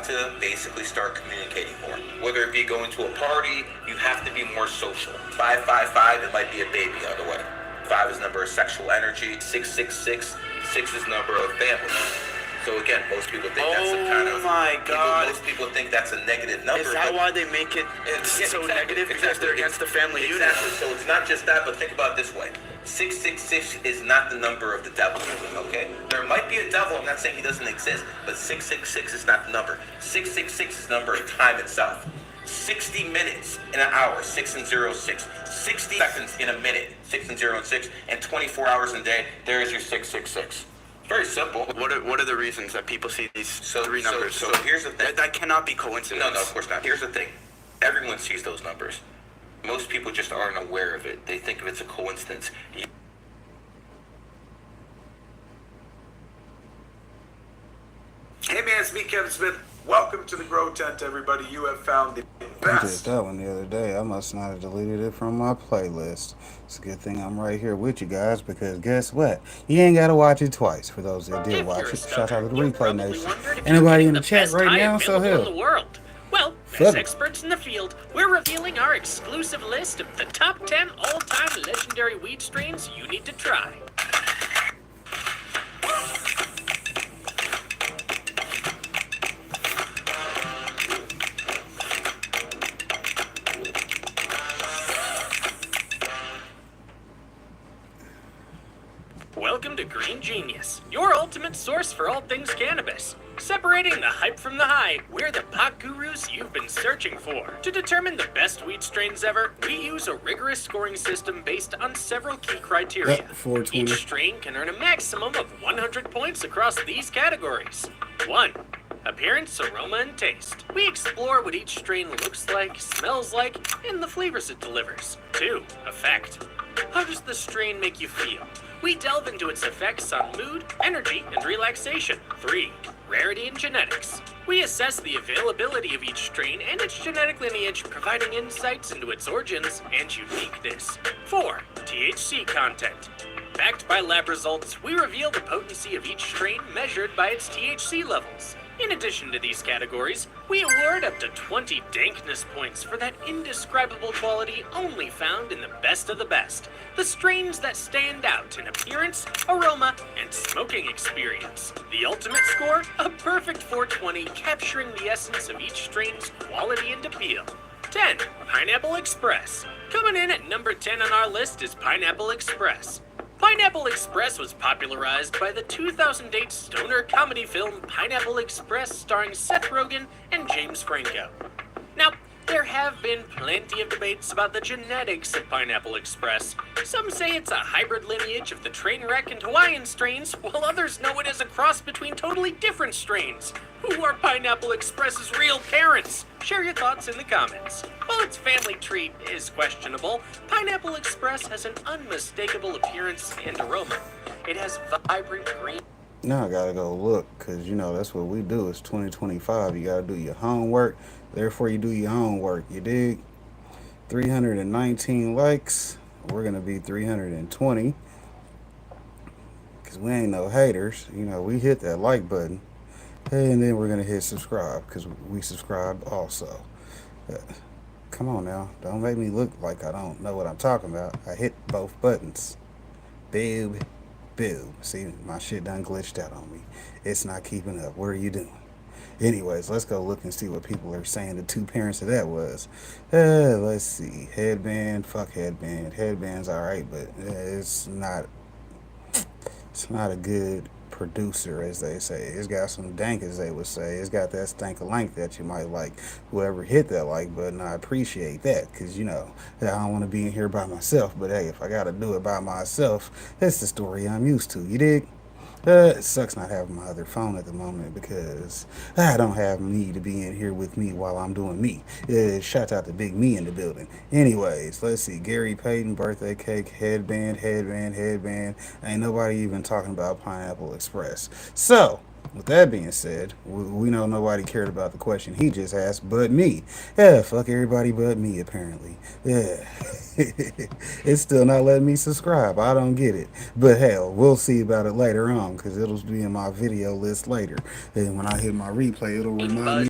to basically start communicating more. Whether it be going to a party, you have to be more social. 555, it might be a baby on the way. 5 is number of sexual energy. 666, 6 is number of family. So again, most people think that's a kind of... Oh my God. Most people think that's a negative number. Is that why they make it so negative? Because they're against the family unit? Exactly. So it's not just that, but think about it this way. 666 is not the number of the devil, okay? There might be a devil, I'm not saying he doesn't exist, but 666 is not the number. 666 is the number of time itself. 60 minutes in an hour, 6 and 0, 6. 60 seconds in a minute, 6 and 0 and 6. And 24 hours in a day, there's your 666. Very simple. What are the reasons that people see these three numbers? So here's the thing. That cannot be coincidence. No, of course not. Here's the thing. Everyone sees those numbers. Most people just aren't aware of it. They think of it as a coincidence. Hey man, it's me, Kevin Smith. Welcome to the Grow Tent, everybody. You have found the I did best. that one the other day. I must not have deleted it from my playlist. It's a good thing I'm right here with you guys, because guess what? You ain't got to watch it twice. For those that did watch it, shout out to the Replay Nation. Anybody in the chat right now? So hell. Well, as experts in the field, we're revealing our exclusive list of the top 10 all-time legendary weed strains you need to try. Welcome to Green Genius, your ultimate source for all things cannabis. Separating the hype from the hype, we're the pot gurus you've been searching for. To determine the best weed strains ever, we use a rigorous scoring system based on several key criteria. 420. Each strain can earn a maximum of 100 points across these categories. 1. Appearance, aroma, and taste. We explore what each strain looks like, smells like, and the flavors it delivers. 2. Effect. How does the strain make you feel? We delve into its effects on mood, energy, and relaxation. 3. Rarity and genetics. We assess the availability of each strain and its genetic lineage, providing insights into its origins and uniqueness. 4. THC content. Backed by lab results, we reveal the potency of each strain measured by its THC levels. In addition to these categories, we award up to 20 dankness points for that indescribable quality only found in the best of the best. The strains that stand out in appearance, aroma, and smoking experience. The ultimate score? A perfect 420, capturing the essence of each strain's quality and appeal. 10. Pineapple Express. Coming in at number 10 on our list is Pineapple Express. Pineapple Express was popularized by the 2008 stoner comedy film Pineapple Express, starring Seth Rogen and James Franco. Now, there have been plenty of debates about the genetics of Pineapple Express. Some say it's a hybrid lineage of the Trainwreck and Hawaiian strains, while others know it as a cross between totally different strains. Who are Pineapple Express's real parents? Share your thoughts in the comments. While its family tree is questionable, Pineapple Express has an unmistakable appearance and aroma. It has vibrant green. Now I gotta go look, because you know that's what we do. It's 2025. You gotta do your homework. Therefore, you do your own work. You dig? 319 likes. We're gonna be 320. Because we ain't no haters. You know, we hit that like button. And then we're gonna hit subscribe, because we subscribed also. Come on now. Don't make me look like I don't know what I'm talking about. I hit both buttons. Boob. Boob. See, my shit done glitched out on me. It's not keeping up. What are you doing? Anyways, let's go look and see what people are saying the two parents of that was. Let's see. Headband. Fuck headband. Headband's alright, but it's not a good producer, as they say. It's got some dank, as they would say. It's got that stank-a-lank that you might like. Whoever hit that like button, I appreciate that, because, you know, I don't want to be in here by myself, but hey, if I got to do it by myself, that's the story I'm used to, you dig? It sucks not having my other phone at the moment, because I don't have need to be in here with me while I'm doing me. Shout out to Big Me in the building. Anyways, let's see. Gary Payton, birthday cake, headband. Ain't nobody even talking about Pineapple Express. So, with that being said, we know nobody cared about the question he just asked but me. Yeah, fuck everybody but me, apparently. Yeah. It's still not letting me subscribe. I don't get it. But hell, we'll see about it later on, because it'll be in my video list later. And when I hit my replay, it'll remind me.